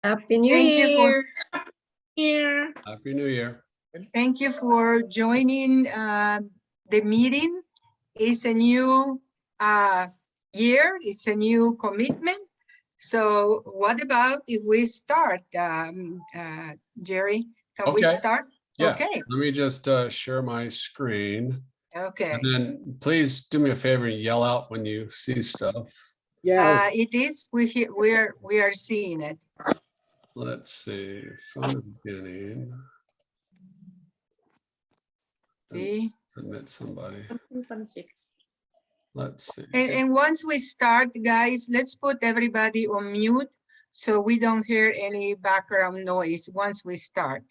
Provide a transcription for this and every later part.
Happy New Thank you for Year. Happy New Year. Thank you for joining the meeting. It's a new year, it's a new commitment. So what about if we start, Jerry? Can we Okay. start? Yeah. Okay, Let me just share my screen. okay. And then please do me a favor and yell out when you see stuff. Yeah, It is, we are seeing it. Let's see. From the beginning. See? Submit somebody. Let's see. And once we start, guys, let's put everybody on mute so we don't hear any background noise once we start,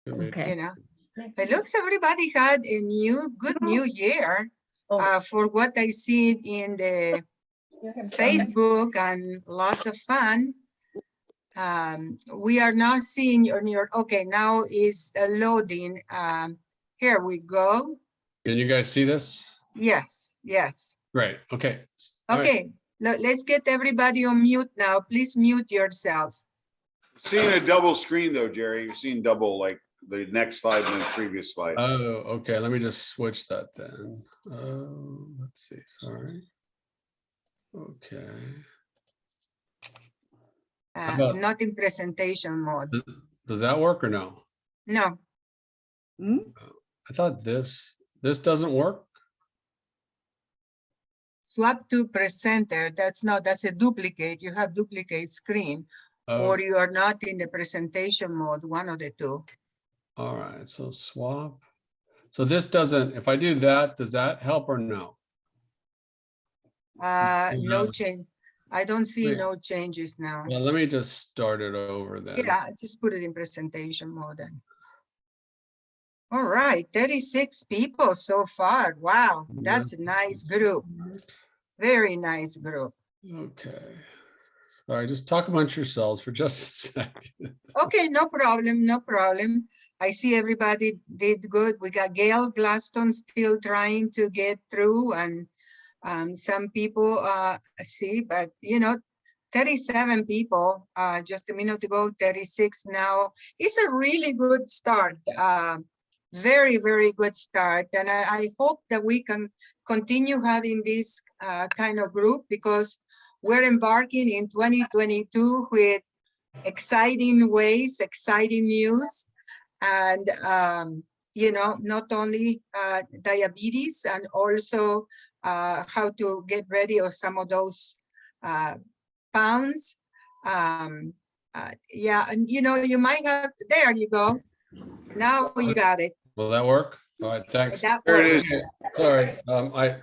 Okay. you know. It looks everybody had a good new year for what I see in the Facebook and lots of fun. We are not seeing your, okay, now is loading. Here we go. Can you guys see this? Yes, yes. Great. Okay. All right. Okay, let's get everybody on mute now. Please mute yourself. Seeing a double screen though, Jerry, you're seeing double, like the next slide and the previous slide. Oh, okay. Let me just switch that then. Let's see. Sorry. Okay. How about- Not in presentation mode. Does that work or no? No, I thought this doesn't work. swap to presenter. That's a duplicate. You have duplicate screen, Oh, or you are not in the presentation mode, one of the two. all right. So swap. So this doesn't, if I do that, does that help or no? No Yeah. change. I don't see Wait. no changes now. Well, let me just start it over then. Yeah, just put it in presentation mode then. All right, 36 people so far. Wow, that's a nice group. Very nice group. Okay. All right, just talk amongst yourselves for just a second. Okay, no problem, no problem. I see everybody did good. We got Gail Glaston still trying to get through, and some people see, but you know, 37 people just a minute ago, 36 now. It's a really good start. Very, very good start. And I hope that we can continue having this kind of group, because we're embarking in 2022 with exciting ways, exciting news, and you know, not only diabetes, and also how to get rid of some of those pounds. Yeah, and you know, you might have, there you go. Now you got it. Will that work? All right, thanks. That There it works. is. Okay, Sorry,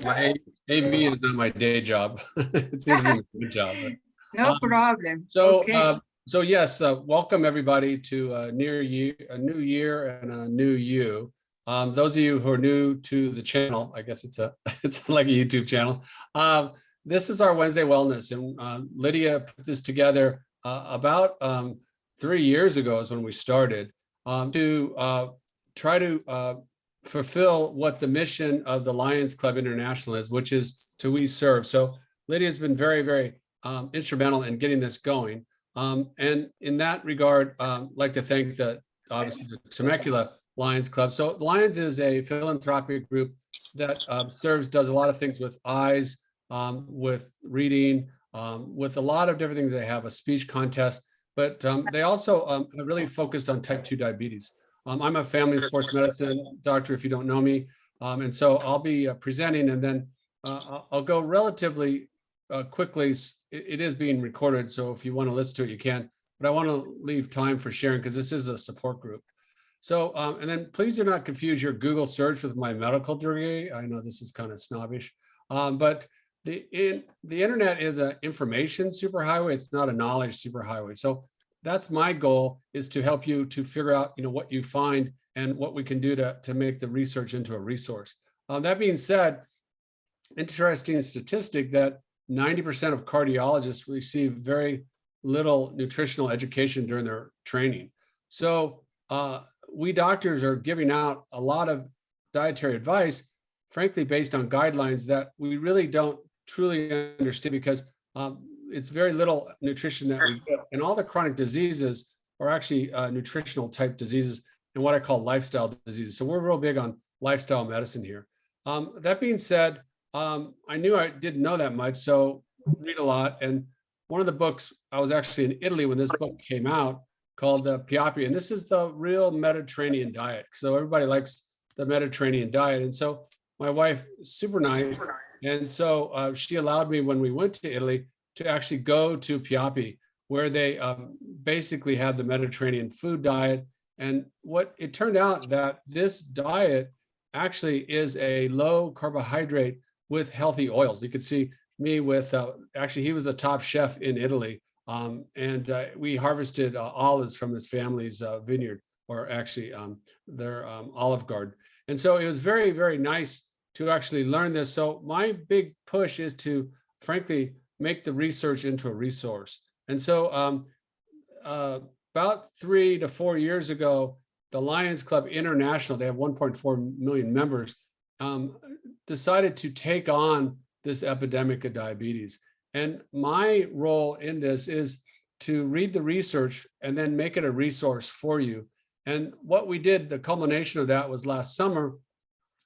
my AV is not my day job. It's usually my good job. But, No problem. So, Okay. so yes, welcome everybody to a new year and a new you. Those of you who are new to the channel, I guess it's like a YouTube channel. This is our Wednesday Wellness, and Lydia put this together about 3 years ago is when we started to try to fulfill what the mission of the Lions Club International is, which is to we serve. So Lydia's been very, very instrumental in getting this going. And in that regard, I'd like to thank obviously the Temecula Lions Club. So Lions is a philanthropic group that does a lot of things with eyes, with reading, with a lot of different things. They have a speech contest, but they also are really focused on type 2 diabetes. I'm a family and sports medicine doctor, if you don't know me. And so I'll be presenting, and then I'll go relatively quickly. It is being recorded, so if you want to listen to it, you can. But I want to leave time for sharing, because this is a support group. So, and then please do not confuse your Google search with my medical degree. I know this is kind of snobbish, but the internet is an information superhighway. It's not a knowledge superhighway. So that's my goal, is to help you to figure out, what you find and what we can do to make the research into a resource. That being said, interesting statistic that 90% of cardiologists receive very little nutritional education during their training. So we doctors are giving out a lot of dietary advice, frankly, based on guidelines that we really don't truly understand, because it's very little nutrition that we get. And all the chronic diseases are actually nutritional type diseases and what I call lifestyle diseases. So we're real big on lifestyle medicine here. That being said, I knew I didn't know that much, so read a lot. And one of the books, I was actually in Italy when this book came out, called Piapi, and this is the real Mediterranean diet. So everybody likes the Mediterranean diet. And so my wife, super nice. And so she allowed me, when we went to Italy, to actually go to Piapi, where they basically had the Mediterranean food diet. And what it turned out that this diet actually is a low carbohydrate with healthy oils. You could see me with, actually, he was a top chef in Italy. And we harvested olives from his family's vineyard, or actually their olive garden. And so it was very, very nice to actually learn this. So my big push is to, frankly, make the research into a resource. And so about 3 to 4 years ago, the Lions Club International, they have 1.4 million members, decided to take on this epidemic of diabetes. And my role in this is to read the research and then make it a resource for you. And what we did, the culmination of that was last summer,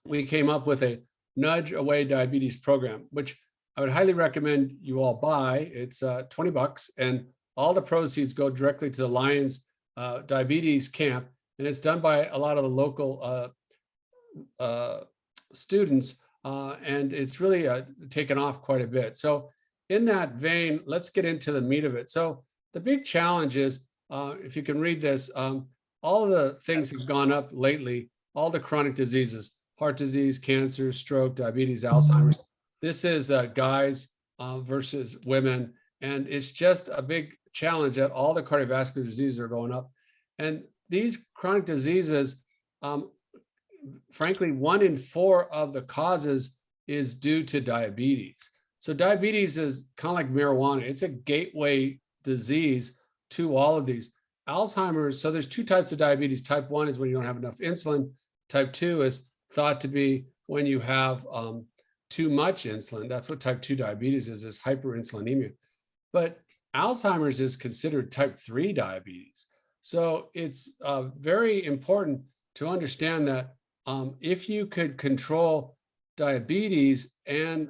we came up with a Nudge Away Diabetes program, which I would highly recommend you all buy. It's $20, and all the proceeds go directly to the Lions Diabetes Camp. And it's done by a lot of the local students, and it's really taken off quite a bit. So in that vein, let's get into the meat of it. So the big challenge is, if you can read this, all the things have gone up lately, all the chronic diseases, heart disease, cancer, stroke, diabetes, Alzheimer's. This is guys versus women. And it's just a big challenge that all the cardiovascular diseases are going up. And these chronic diseases, frankly, 1 in 4 of the causes is due to diabetes. So diabetes is kind of like marijuana. It's a gateway disease to all of these. Alzheimer's, so there's 2 types of diabetes. Type 1 is when you don't have enough insulin. Type 2 is thought to be when you have too much insulin. That's what type 2 diabetes is hyperinsulinemia. But Alzheimer's is considered type 3 diabetes. So it's very important to understand that if you could control diabetes, and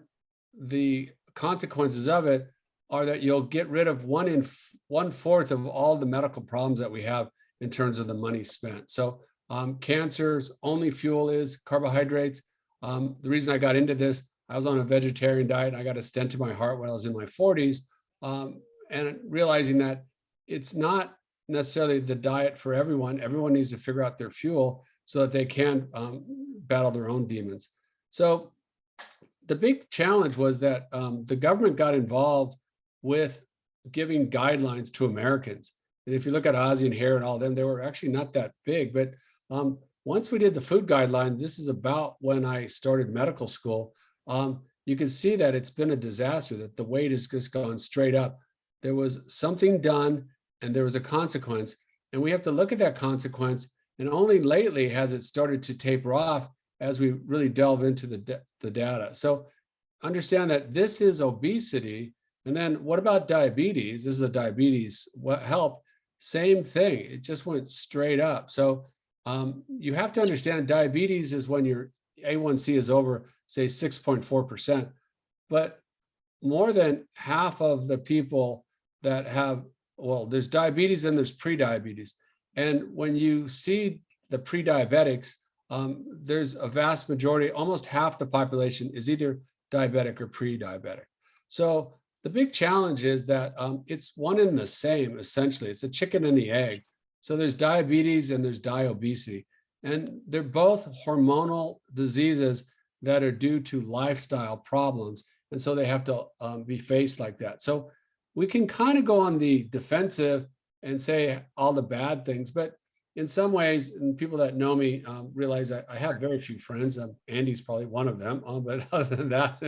the consequences of it are that you'll get rid of 1/4 of all the medical problems that we have in terms of the money spent. So cancer's only fuel is carbohydrates. The reason I got into this, I was on a vegetarian diet. I got a stent to my heart when I was in my 40s, and realizing that it's not necessarily the diet for everyone. Everyone needs to figure out their fuel so that they can battle their own demons. So the big challenge was that the government got involved with giving guidelines to Americans. And if you look at Ozzy and Hare and all of them, they were actually not that big. But once we did the food guidelines, this is about when I started medical school, you can see that it's been a disaster, that the weight has just gone straight up. There was something done and there was a consequence. And we have to look at that consequence. And only lately has it started to taper off as we really delve into the data. So understand that this is obesity. And then what about diabetes? This is a diabetes help. Same thing. It just went straight up. So you have to understand diabetes is when your A1C is over, say, 6.4%. But more than half of the people that have, well, there's diabetes and there's pre-diabetes. And when you see the pre-diabetics, there's a vast majority, almost half the population is either diabetic or pre-diabetic. So the big challenge is that it's one and the same, essentially. It's a chicken and the egg. So there's diabetes and there's diobesity. And they're both hormonal diseases that are due to lifestyle problems. And so they have to be faced like that. So we can kind of go on the defensive and say all the bad things, but in some ways, and people that know me realize I have very few friends. Andy's probably one of them, but other than that,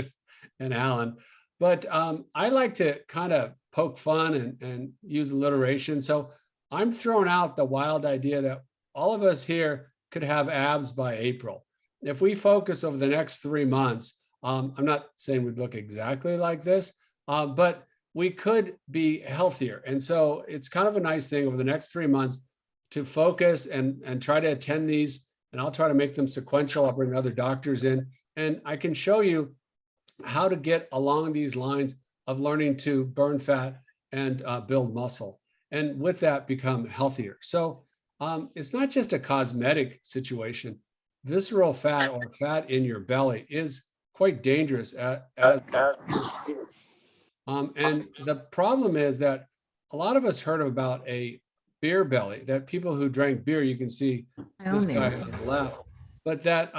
and Alan. But I like to kind of poke fun and use alliteration. So I'm throwing out the wild idea that all of us here could have abs by April. If we focus over the next 3 months, I'm not saying we'd look exactly like this, but we could be healthier. And so it's kind of a nice thing over the next 3 months to focus and try to attend these. And I'll try to make them sequential. I'll bring other doctors in, and I can show you how to get along these lines of learning to burn fat and build muscle. And with that, become healthier. So it's not just a cosmetic situation. Visceral fat or fat in your belly is quite dangerous. And the problem is that a lot of us heard about a beer belly, that people who drank beer, you can see this guy on the left, but that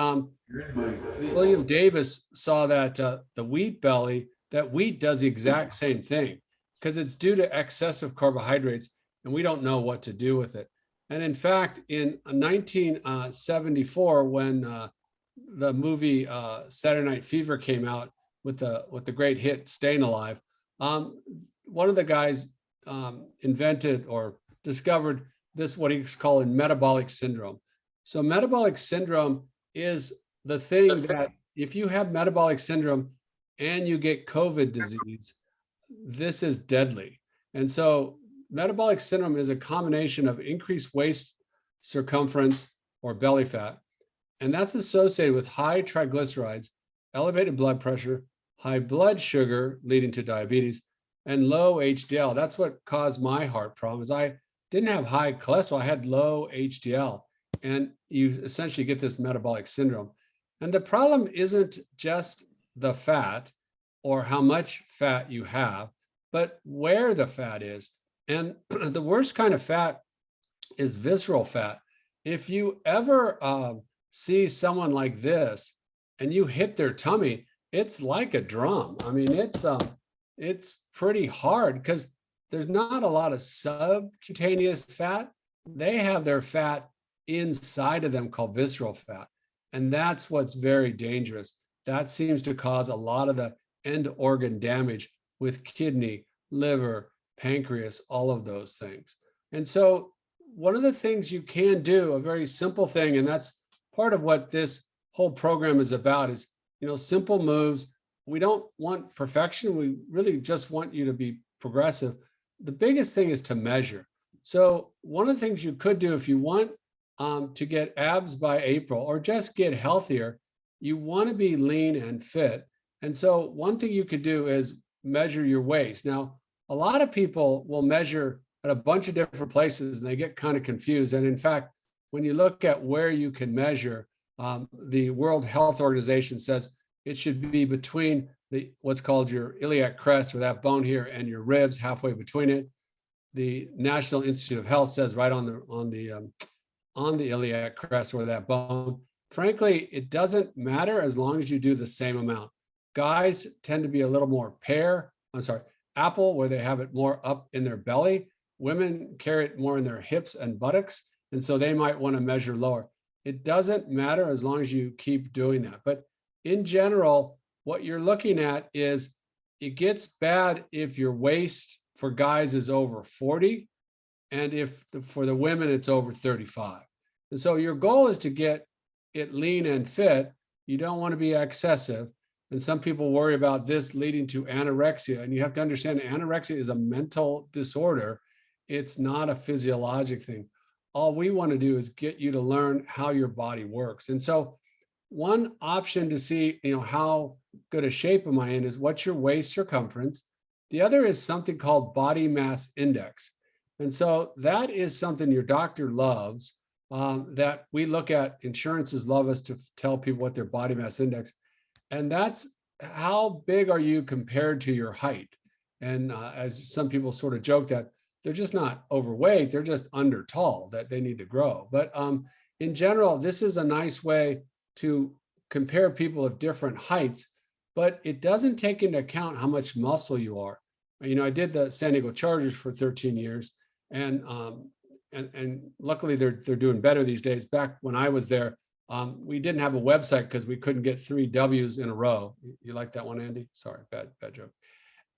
William Davis saw that the wheat belly, that wheat does the exact same thing because it's due to excessive carbohydrates and we don't know what to do with it. And in fact, in 1974, when the movie Saturday Night Fever came out with the great hit Staying Alive, one of the guys invented or discovered this, what he's calling metabolic syndrome. So metabolic syndrome is the thing that if you have metabolic syndrome and you get COVID disease, this is deadly. And so metabolic syndrome is a combination of increased waist circumference or belly fat, and that's associated with high triglycerides, elevated blood pressure, high blood sugar leading to diabetes, and low HDL. That's what caused my heart problems. I didn't have high cholesterol, I had low HDL, and you essentially get this metabolic syndrome. And the problem isn't just the fat or how much fat you have, but where the fat is. And the worst kind of fat is visceral fat. If you ever see someone like this and you hit their tummy, it's like a drum. I mean, it's pretty hard because there's not a lot of subcutaneous fat. They have their fat inside of them called visceral fat. And that's what's very dangerous. That seems to cause a lot of the end organ damage with kidney, liver, pancreas, all of those things. And so one of the things you can do, a very simple thing, and that's part of what this whole program is about, is, simple moves. We don't want perfection. We really just want you to be progressive. The biggest thing is to measure. So one of the things you could do if you want to get abs by April or just get healthier, you want to be lean and fit. And so one thing you could do is measure your waist. Now, a lot of people will measure at a bunch of different places and they get kind of confused. And in fact, when you look at where you can measure, the World Health Organization says it should be between what's called your iliac crest, or that bone here, and your ribs, halfway between it. The National Institute of Health says right on the iliac crest, or that bone. Frankly, it doesn't matter as long as you do the same amount. Guys tend to be a little more apple, where they have it more up in their belly. Women carry it more in their hips and buttocks, and so they might want to measure lower. It doesn't matter as long as you keep doing that. But in general, what you're looking at is it gets bad if your waist for guys is over 40, and for the women it's over 35. And so your goal is to get it lean and fit. You don't want to be excessive. And some people worry about this leading to anorexia. And you have to understand anorexia is a mental disorder. It's not a physiologic thing. All we want to do is get you to learn how your body works. And so one option to see, how good a shape am I in is what's your waist circumference. The other is something called body mass index. And so that is something your doctor loves, that we look at. Insurances love us to tell people what their body mass index, and that's how big are you compared to your height. And as some people sort of joke that they're just not overweight, they're just under tall, that they need to grow. But in general, this is a nice way to compare people of different heights, but it doesn't take into account how much muscle you are. I did the San Diego Chargers for 13 years, and luckily they're doing better these days. Back when I was there, we didn't have a website because we couldn't get 3 W's in a row. You like that one, Andy? Sorry, bad joke.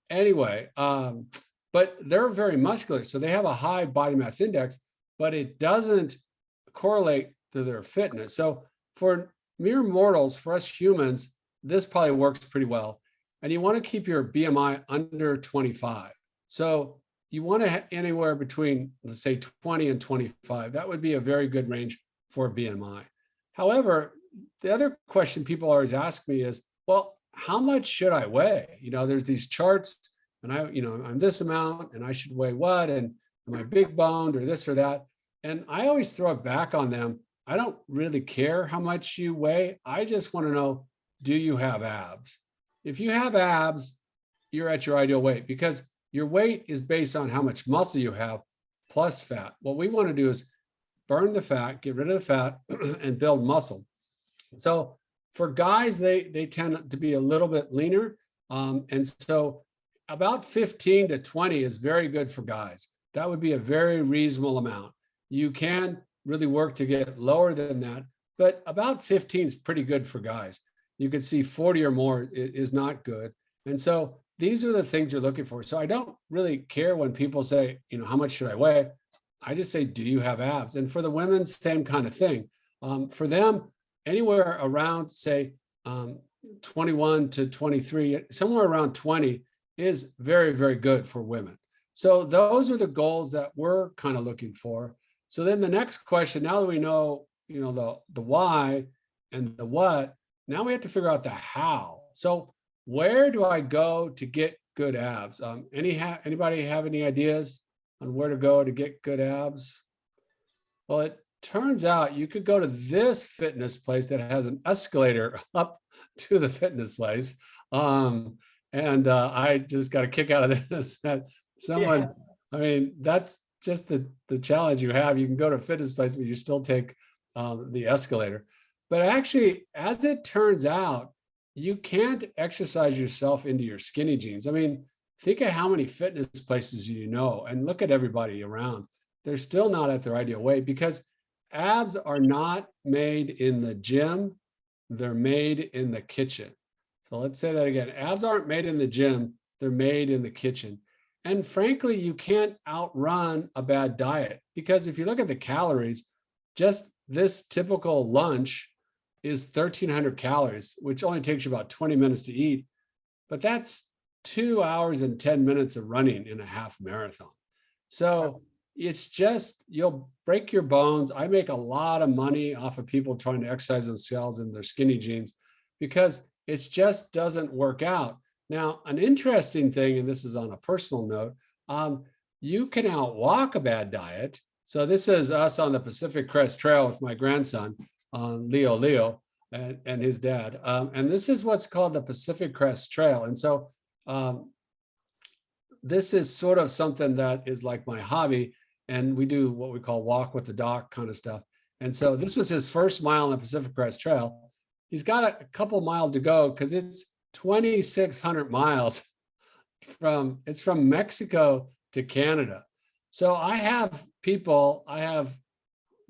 Anyway, but they're very muscular, so they have a high body mass index, but it doesn't correlate to their fitness. So for mere mortals, for us humans, this probably works pretty well. and you want to keep your BMI under 25. So you want to anywhere between, let's say, 20 and 25. That would be a very good range for BMI. However, the other question people always ask me is, well, how much should I weigh? There's these charts, and I'm this amount, and I should weigh what, and am I big boned or this or that? And I always throw it back on them. I don't really care how much you weigh. I just want to know, do you have abs? If you have abs, you're at your ideal weight, because your weight is based on how much muscle you have plus fat. What we want to do is burn the fat, get rid of the fat, and build muscle. So for guys, they tend to be a little bit leaner. And so about 15 to 20 is very good for guys. That would be a very reasonable amount. You can really work to get lower than that, but about 15 is pretty good for guys. You could see 40 or more is not good. And so these are the things you're looking for. So I don't really care when people say, how much should I weigh? I just say, do you have abs? And for the women, same kind of thing. For them, anywhere around, say, 21 to 23, somewhere around 20 is very, very good for women. So those are the goals that we're kind of looking for. So then the next question, now that we know, the why and the what, now we have to figure out the how. So where do I go to get good abs? Anybody have any ideas on where to go to get good abs? Well, it turns out you could go to this fitness place that has an escalator up to the fitness place. I just got a kick out of this, that someone, that's just the challenge you have. You can go to a fitness place, but you still take the escalator. But actually, as it turns out, you can't exercise yourself into your skinny jeans. Think of how many fitness places you know, and look at everybody around. They're still not at their ideal weight, because abs are not made in the gym. They're made in the kitchen. So let's say that again. Abs aren't made in the gym. They're made in the kitchen. And frankly, you can't outrun a bad diet, because if you look at the calories, just this typical lunch is 1,300 calories, which only takes you about 20 minutes to eat. But that's 2 hours and 10 minutes of running in a half marathon. So it's just, you'll break your bones. I make a lot of money off of people trying to exercise themselves in their skinny jeans, because it just doesn't work out. Now, an interesting thing, and this is on a personal note, you can outwalk a bad diet. So this is us on the Pacific Crest Trail with my grandson, Leo, and his dad. And this is what's called the Pacific Crest Trail. And so this is sort of something that is like my hobby. And we do what we call walk with the doc kind of stuff. And so this was his first mile on the Pacific Crest Trail. He's got a couple miles to go, because it's 2,600 miles from Mexico to Canada. So I have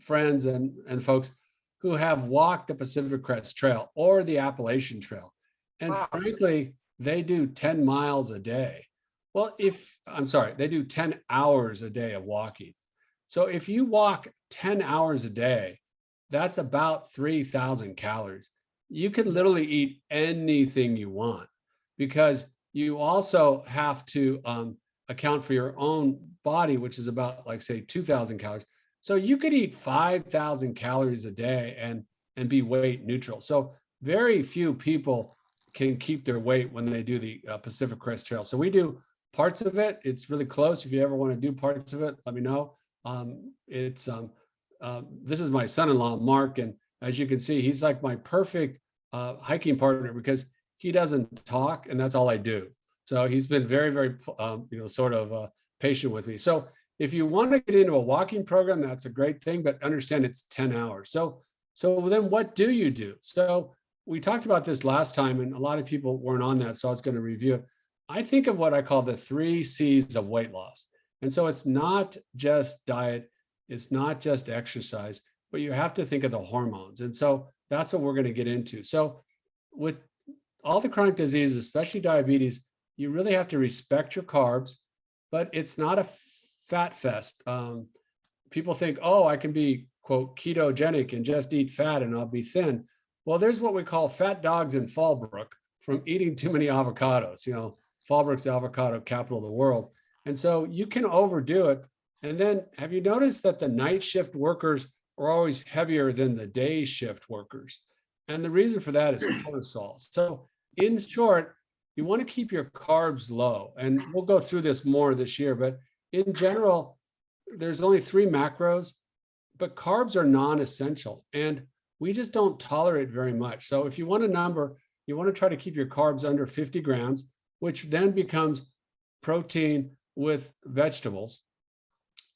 friends and folks who have walked the Pacific Crest Trail or the Appalachian Trail. And Wow. frankly, they do 10 miles a day. Well, they do 10 hours a day of walking. So if you walk 10 hours a day, that's about 3,000 calories. You can literally eat anything you want, because you also have to account for your own body, which is about, like, say, 2,000 calories. So you could eat 5,000 calories a day and be weight neutral. So very few people can keep their weight when they do the Pacific Crest Trail. So we do parts of it. It's really close. If you ever want to do parts of it, let me know. This is my son-in-law, Mark, and as you can see, he's like my perfect hiking partner, because he doesn't talk, and that's all I do. So he's been very, very, patient with me. So if you want to get into a walking program, that's a great thing, but understand it's 10 hours. So then what do you do? So we talked about this last time, and a lot of people weren't on that, so I was going to review it. I think of what I call the 3 C's of weight loss. And so it's not just diet, it's not just exercise, but you have to think of the hormones. And so that's what we're going to get into. So with all the chronic diseases, especially diabetes, you really have to respect your carbs, but it's not a fat fest. People think, oh, I can be, quote, ketogenic and just eat fat and I'll be thin. Well, there's what we call fat dogs in Fallbrook. from eating too many avocados. Fallbrook's avocado capital of the world. And so you can overdo it. And then have you noticed that the night shift workers are always heavier than the day shift workers? And the reason for that is cortisol. So in short, you want to keep your carbs low. And we'll go through this more this year, but in general, there's only 3 macros, but carbs are non-essential and we just don't tolerate very much. So if you want a number, you want to try to keep your carbs under 50 grams, which then becomes protein with vegetables.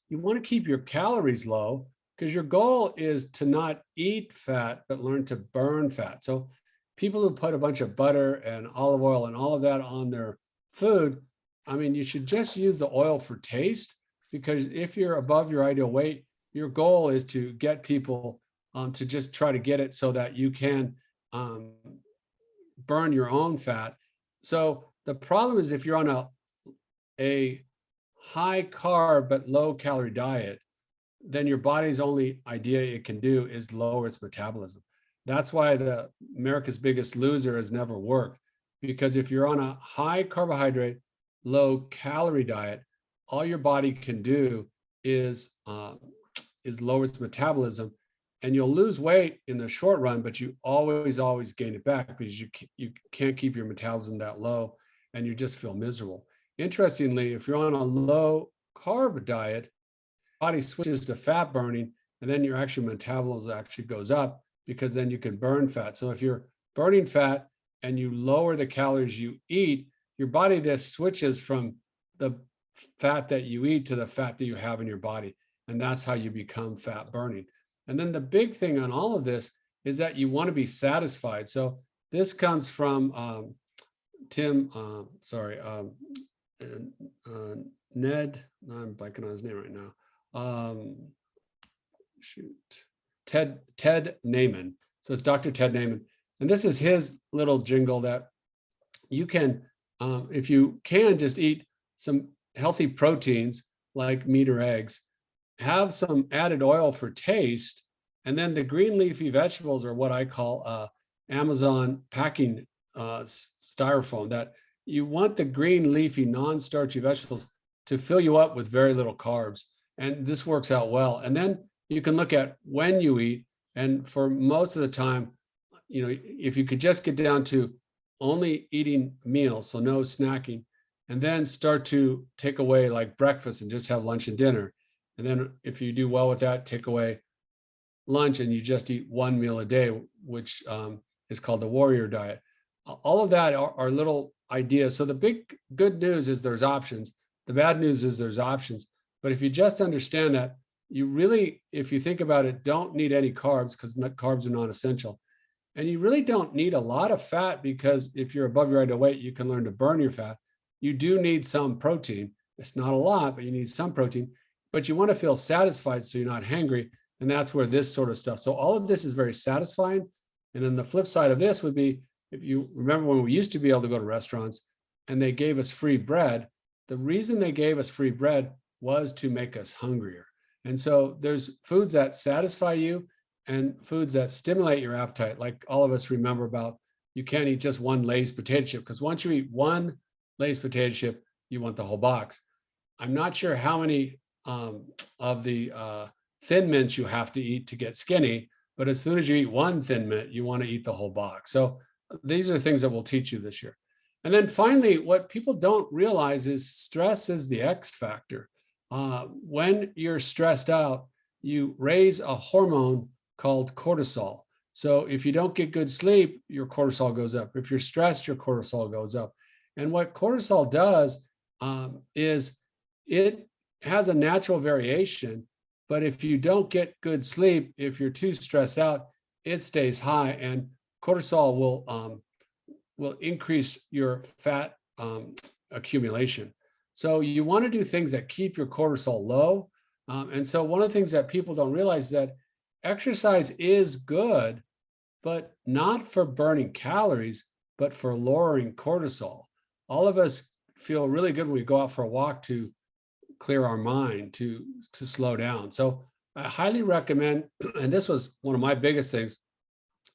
You want to keep your calories low because your goal is to not eat fat, but learn to burn fat. So people who put a bunch of butter and olive oil and all of that on their food, I mean, you should just use the oil for taste, because if you're above your ideal weight, your goal is to get people to just try to get it so that you can burn your own fat. So the problem is if you're on a high carb but low calorie diet, then your body's only idea it can do is lower its metabolism. That's why America's Biggest Loser has never worked, because if you're on a high carbohydrate, low calorie diet, all your body can do is lower its metabolism, and you'll lose weight in the short run, but you always gain it back because you can't keep your metabolism that low and you just feel miserable. Interestingly, if you're on a low carb diet, body switches to fat burning, and then your actual metabolism actually goes up because then you can burn fat. So if you're burning fat and you lower the calories you eat, your body just switches from the fat that you eat to the fat that you have in your body. And that's how you become fat burning. And then the big thing on all of this is that you want to be satisfied. So this comes from Ned, I'm blanking on his name right now. Ted Naiman. So it's Dr. Ted Naiman. And this is his little jingle that you can, if you can, just eat some healthy proteins like meat or eggs, have some added oil for taste, and then the green leafy vegetables are what I call Amazon packing styrofoam, that you want the green leafy non-starchy vegetables to fill you up with very little carbs. And this works out well. And then you can look at when you eat. And for most of the time, if you could just get down to only eating meals, so no snacking, and then start to take away like breakfast and just have lunch and dinner. And then if you do well with that, take away lunch and you just eat 1 meal a day, which is called the warrior diet. All of that are little ideas. So the big good news is there's options. The bad news is there's options. But if you just understand that, you really, if you think about it, don't need any carbs because carbs are non-essential. And you really don't need a lot of fat, because if you're above your ideal weight, you can learn to burn your fat. You do need some protein. It's not a lot, but you need some protein. But you want to feel satisfied so you're not hangry. And that's where this sort of stuff. So all of this is very satisfying. And then the flip side of this would be, if you remember when we used to be able to go to restaurants and they gave us free bread, the reason they gave us free bread was to make us hungrier. And so there's foods that satisfy you and foods that stimulate your appetite. Like all of us remember about, you can't eat just one Lay's potato chip, because once you eat one Lay's potato chip, you want the whole box. I'm not sure how many of the Thin Mints you have to eat to get skinny, but as soon as you eat one Thin Mint, you want to eat the whole box. So these are things that we'll teach you this year. And then finally, what people don't realize is stress is the X factor. When you're stressed out, you raise a hormone called cortisol. So if you don't get good sleep, your cortisol goes up. If you're stressed, your cortisol goes up. And what cortisol does is it has a natural variation, but if you don't get good sleep, if you're too stressed out, it stays high, and cortisol will increase your fat accumulation. So you want to do things that keep your cortisol low. And so one of the things that people don't realize is that exercise is good, but not for burning calories, but for lowering cortisol. All of us feel really good when we go out for a walk to clear our mind, to slow down. So I highly recommend, and this was one of my biggest things.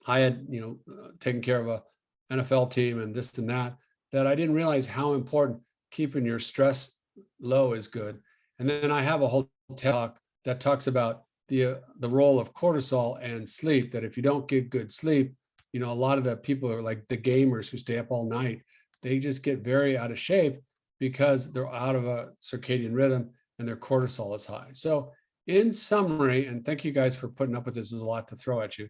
I had, taken care of NFL team and this and that, that I didn't realize how important keeping your stress low is good. And then I have a whole talk that talks about the role of cortisol and sleep, that if you don't get good sleep, you know, a lot of the people are like the gamers who stay up all night, they just get very out of shape because they're out of a circadian rhythm and their cortisol is high. So in summary, and thank you guys for putting up with this, there's a lot to throw at you.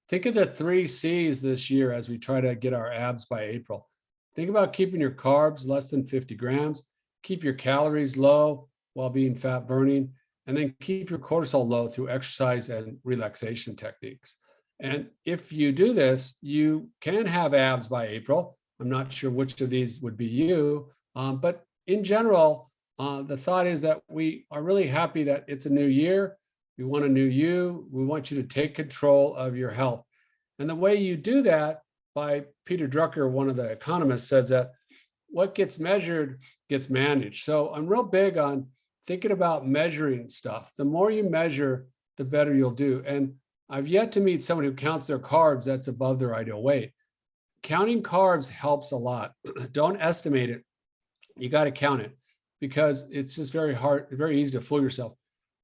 Think of the 3 C's this year as we try to get our abs by April. Think about keeping your carbs less than 50 grams, keep your calories low while being fat burning, and then keep your cortisol low through exercise and relaxation techniques. And if you do this, you can have abs by April. I'm not sure which of these would be you, but in general, the thought is that we are really happy that it's a new year. We want a new you. We want you to take control of your health. And the way you do that, by Peter Drucker, one of the economists, says that what gets measured gets managed. So I'm real big on thinking about measuring stuff. The more you measure, the better you'll do. And I've yet to meet someone who counts their carbs that's above their ideal weight. Counting carbs helps a lot. Don't estimate it. You got to count it because it's just very hard, very easy to fool yourself.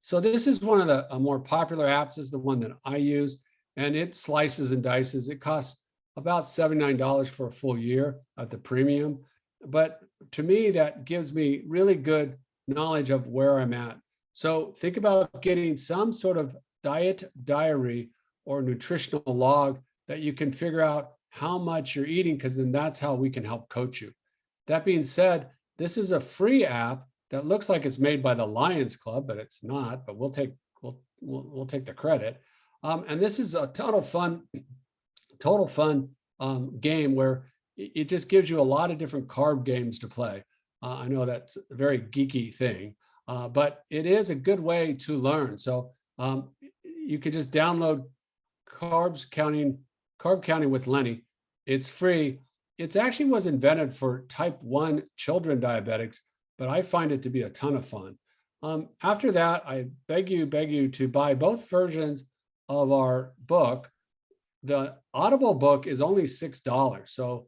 So this is one of the more popular apps, this is the one that I use, and it slices and dices. It costs about $79 for a full year at the premium. But to me, that gives me really good knowledge of where I'm at. So think about getting some sort of diet diary or nutritional log that you can figure out how much you're eating, because then that's how we can help coach you. That being said, this is a free app that looks like it's made by the Lions Club, but it's not, but we'll take the credit. And this is a total fun game where it just gives you a lot of different carb games to play. I know that's a very geeky thing, but it is a good way to learn. So you could just download carb counting with Lenny. It's free. It actually was invented for type 1 children diabetics, but I find it to be a ton of fun. After that, I beg you to buy both versions of our book. The Audible book is only $6. So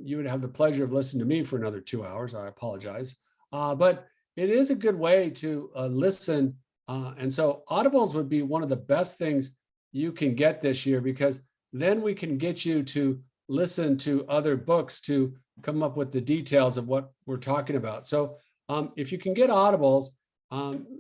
you would have the pleasure of listening to me for another 2 hours. I apologize. But it is a good way to listen. And so Audibles would be one of the best things you can get this year, because then we can get you to listen to other books to come up with the details of what we're talking about. So if you can get Audibles,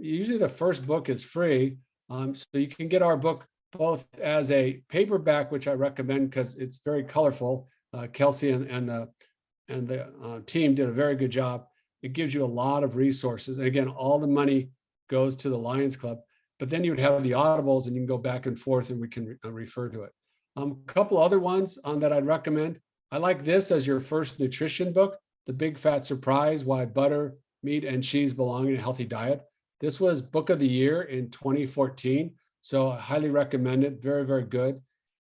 usually the first book is free. So you can get our book both as a paperback, which I recommend because it's very colorful. Kelsey and the team did a very good job. It gives you a lot of resources. And again, all the money goes to the Lions Club, but then you would have the Audibles and you can go back and forth and we can refer to it. A couple other ones that I'd recommend. I like this as your first nutrition book, The Big Fat Surprise, Why Butter, Meat, and Cheese Belong in a Healthy Diet. This was Book of the Year in 2014. So I highly recommend it. Very, very good.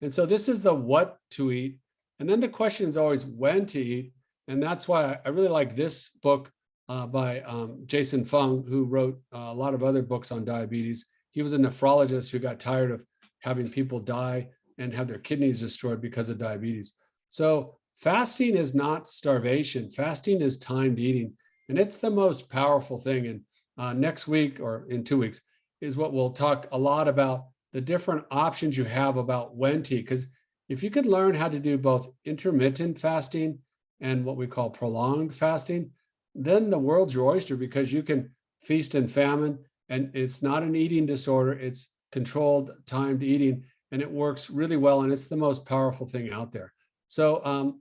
And so this is the what to eat. And then the question is always when to eat. And that's why I really like this book by Jason Fung, who wrote a lot of other books on diabetes. He was a nephrologist who got tired of having people die and have their kidneys destroyed because of diabetes. So fasting is not starvation. Fasting is timed eating. And it's the most powerful thing. And next week or in 2 weeks is what we'll talk a lot about, the different options you have about when to eat. Because if you could learn how to do both intermittent fasting and what we call prolonged fasting, then the world's your oyster, because you can feast and famine, and it's not an eating disorder. It's controlled, timed eating, and it works really well. And it's the most powerful thing out there. So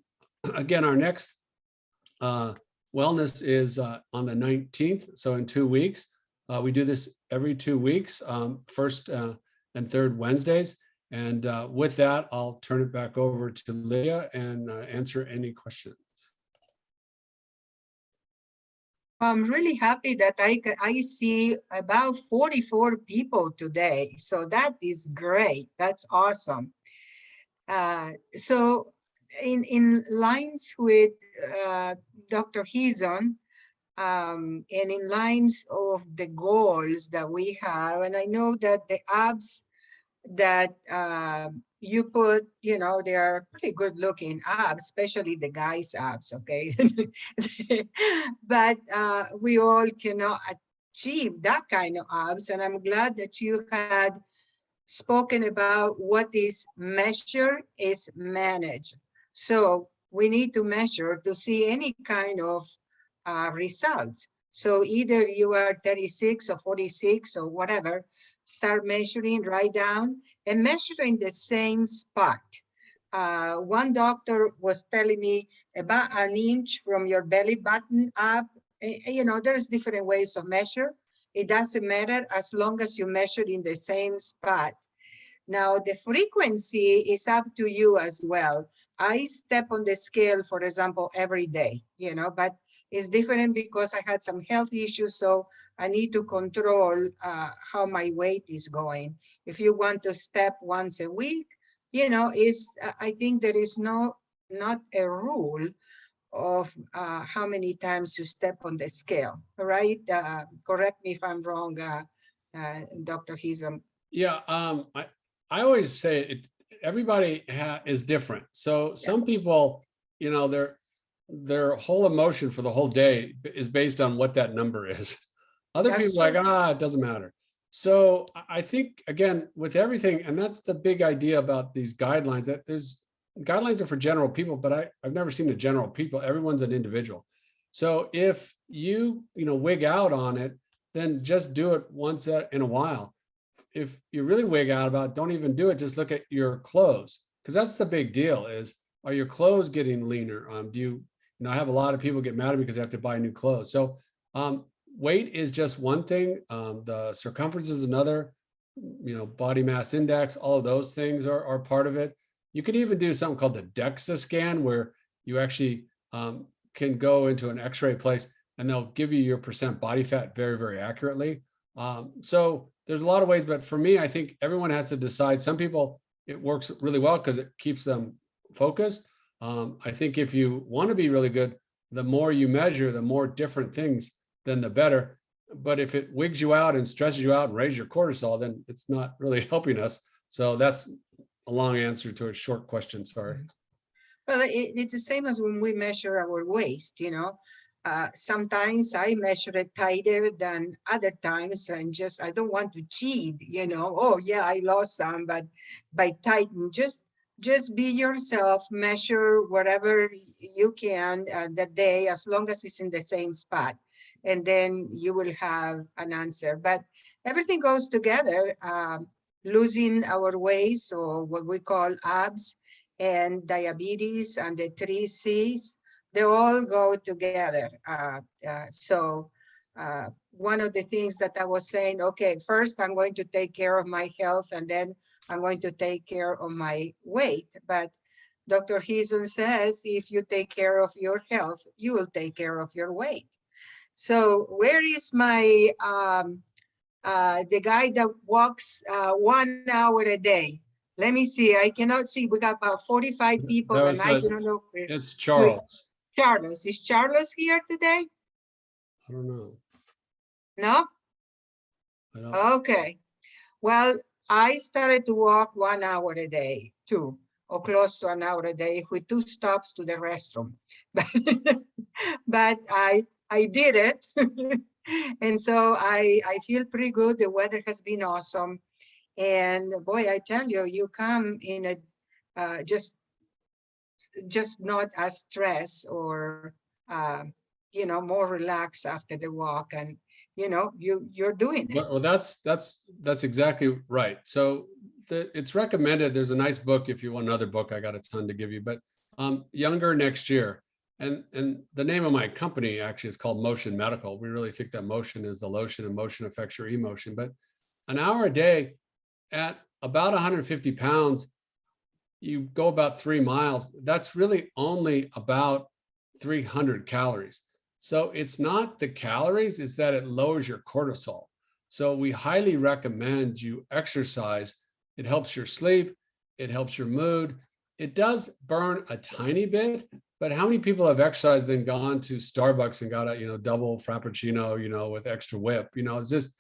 again, our next wellness is on the 19th. So in 2 weeks, we do this every 2 weeks, first and third Wednesdays. And with that, I'll turn it back over to Leah and answer any questions. I'm really happy that I see about 44 people today. So that is great. That's awesome. So in lines with Dr. Hizon, and in lines of the goals that we have, and I know that the abs that you put, you know, they are pretty good looking abs, especially the guys' abs, okay? But we all cannot achieve that kind of abs. And I'm glad that you had spoken about what is measure is manage. So we need to measure to see any kind of results. So either you are 36 or 46 or whatever, start measuring, write down, and measure in the same spot. One doctor was telling me about an inch from your belly button up. You know, there's different ways of measure. It doesn't matter as long as you measure in the same spot. Now, the frequency is up to you as well. I step on the scale, for example, every day, you know, but it's different because I had some health issues, so I need to control how my weight is going. If you want to step once a week, you know, I think there is not a rule of how many times you step on the scale, right? Correct me if I'm wrong, Dr. Hisam. Yeah, I always say it, everybody is different. So some people, you know, their whole emotion for the whole day is based on what that number is. Other That's people are like, it doesn't matter. So I think, again, with everything, and that's the big idea about these guidelines, that there's guidelines are for general people, but I've never seen a general people. Everyone's an individual. So if you wig out on it, then just do it once in a while. If you really wig out about it, don't even do it. Just look at your clothes, because that's the big deal is, are your clothes getting leaner? I have a lot of people get mad at me because they have to buy new clothes. So weight is just one thing. The circumference is another, body mass index, all of those things are part of it. You could even do something called the DEXA scan, where you actually can go into an x-ray place and they'll give you your percent body fat very, very accurately. So there's a lot of ways, but for me, I think everyone has to decide. Some people, it works really well because it keeps them focused. I think if you want to be really good, the more you measure, the more different things, then the better. But if it wigs you out and stresses you out and raises your cortisol, then it's not really helping us. So that's a long answer to a short question, sorry. Well, it's the same as when we measure our waist, sometimes I measure it tighter than other times, and I don't want to cheat, oh yeah, I lost some, but by tighten, just be yourself, measure whatever you can that day, as long as it's in the same spot, and then you will have an answer. But everything goes together, losing our waist, or what we call abs, and diabetes, and the 3 C's, they all go together. So one of the things that I was saying, okay, first I'm going to take care of my health, and then I'm going to take care of my weight. But Dr. Hisam says, if you take care of your health, you will take care of your weight. So where is my, the guy that walks 1 hour a day? Let me see, I cannot see. We got about 45 people and I don't know. It's Charles. Charles, is Charles here today? I don't know. No? I don't. Okay. Well, I started to walk 1 hour a day too, or close to 1 hour a day with 2 stops to the restroom. But I did it. And so I feel pretty good. The weather has been awesome. And boy, I tell you, you come in a just not as stressed, or more relaxed after the walk, and you're doing it. Well, that's exactly right. So it's recommended. There's a nice book. If you want another book, I got a ton to give you, but Younger Next Year. And the name of my company actually is called Motion Medical. We really think that motion is the lotion, and motion affects your emotion. But an hour a day at about 150 pounds, you go about 3 miles. That's really only about 300 calories. So it's not the calories, it's that it lowers your cortisol. So we highly recommend you exercise. It helps your sleep. It helps your mood. It does burn a tiny bit, but how many people have exercised then gone to Starbucks and got a, double Frappuccino, with extra whip? It's just,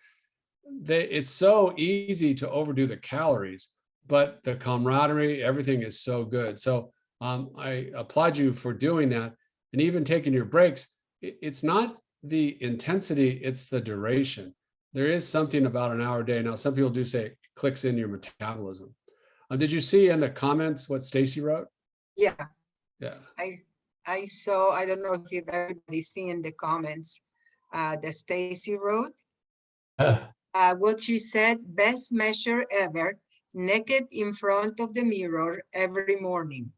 it's so easy to overdo the calories. but the camaraderie, everything is so good. So I applaud you for doing that. And even taking your breaks, it's not the intensity, it's the duration. There is something about an hour a day. Now, some people do say it clicks in your metabolism. Did you see in the comments what Stacy wrote? Yeah, Yeah. I saw, I don't know if you've everybody seen the comments, that Stacy wrote. What she said, best measure ever, naked in front of the mirror every morning.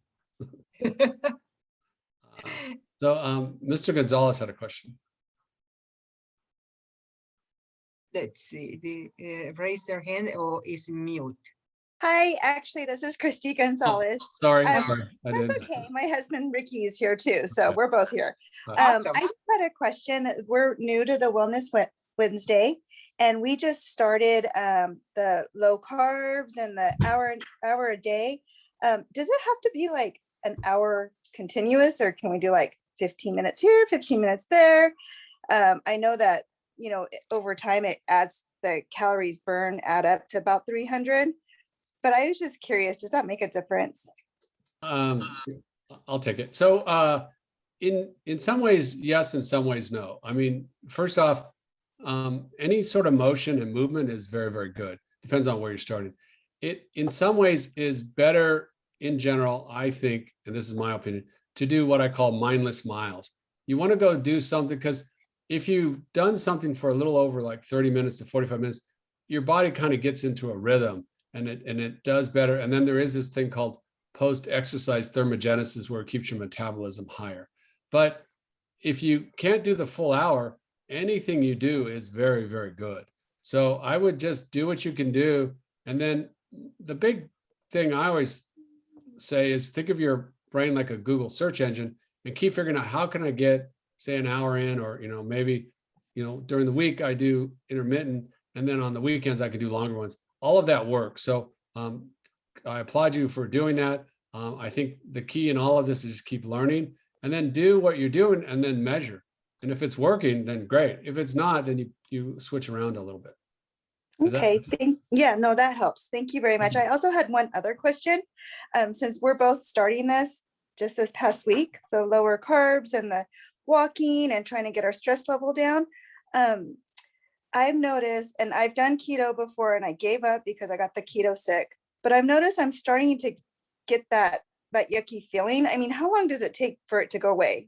So Mr. Gonzalez had a question. Let's see, the raise their hand or is mute. Hi, actually, this is Christy Gonzalez. Sorry, Um, sorry, I That's didn't. okay. My husband Ricky is here too, so Okay. we're both here. Awesome. I just had a question. We're new to the Wellness Wednesday, and we just started the low carbs and the hour a day. Does it have to be like an hour continuous, or can we do like 15 minutes here, 15 minutes there? I know that, you know, over time it adds, the calories burn add up to about 300. But I was just curious, does that make a difference? I'll take it. So in some ways, yes, in some ways, no. I mean, first off, any sort of motion and movement is very, very good. Depends on where you're starting. It in some ways is better in general, I think, and this is my opinion, to do what I call mindless miles. You want to go do something, because if you've done something for a little over like 30 minutes to 45 minutes, your body kind of gets into a rhythm and it does better. And then there is this thing called post-exercise thermogenesis, where it keeps your metabolism higher. But if you can't do the full hour, anything you do is very, very good. So I would just do what you can do. And then the big thing I always say is think of your brain like a Google search engine and keep figuring out, how can I get, say, an hour in, or, you know, maybe, you know, during the week I do intermittent, and then on the weekends I could do longer ones. All of that works. So I applaud you for doing that. I think the key in all of this is just keep learning, and then do what you're doing and then measure. And if it's working, then great. If it's not, then you switch around a little bit. Is that- Okay, yeah, no, that helps. Thank you very much. I also had one other question. Since we're both starting this just this past week, the lower carbs and the walking and trying to get our stress level down. I've noticed, and I've done keto before and I gave up because I got the keto sick, but I've noticed I'm starting to get that yucky feeling. I mean, how long does it take for it to go away?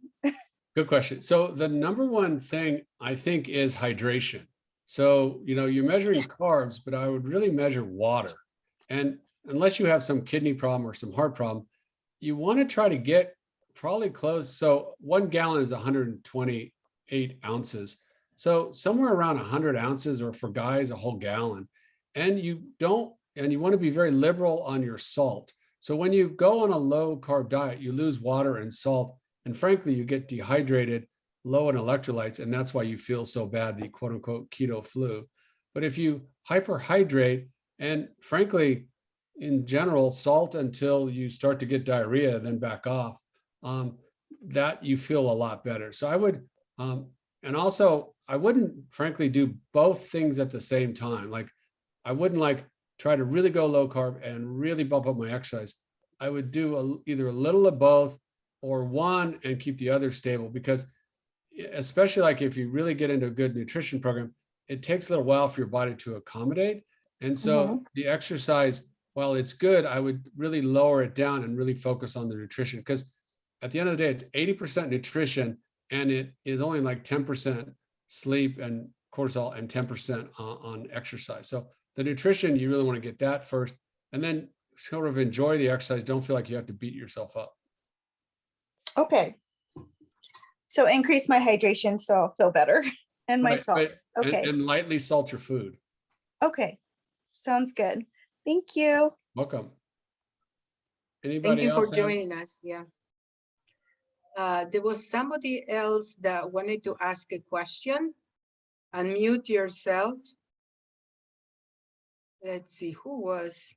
Good question. So the number one thing I think is hydration. So, you know, you're measuring carbs, but I would really measure water. And unless you have some kidney problem or some heart problem, you want to try to get probably close. So 1 gallon is 128 ounces. So somewhere around 100 ounces, or for guys, a whole gallon. And you want to be very liberal on your salt. So when you go on a low carb diet, you lose water and salt. And frankly, you get dehydrated, low in electrolytes, and that's why you feel so bad, the quote unquote keto flu. But if you hyperhydrate, and frankly, in general, salt until you start to get diarrhea, then back off, that you feel a lot better. So I would, and also I wouldn't frankly do both things at the same time. Like I wouldn't like try to really go low carb and really bump up my exercise. I would do either a little of both or one and keep the other stable, because especially like if you really get into a good nutrition program, it takes a little while for your body to accommodate. And so the exercise, while it's good, I would really lower it down and really focus on the nutrition, because at the end of the day, it's 80% nutrition and it is only like 10% sleep and cortisol and 10% on exercise. So the nutrition, you really want to get that first, and then sort of enjoy the exercise. Don't feel like you have to beat yourself up. Okay. So increase my hydration so I'll feel better, and my Right, salt. right. Okay. And lightly salt your food. Okay. Sounds good. Thank you. Welcome. Thank Anybody you for else have- joining us. Yeah. There was somebody else that wanted to ask a question. Unmute yourself. Let's see who was.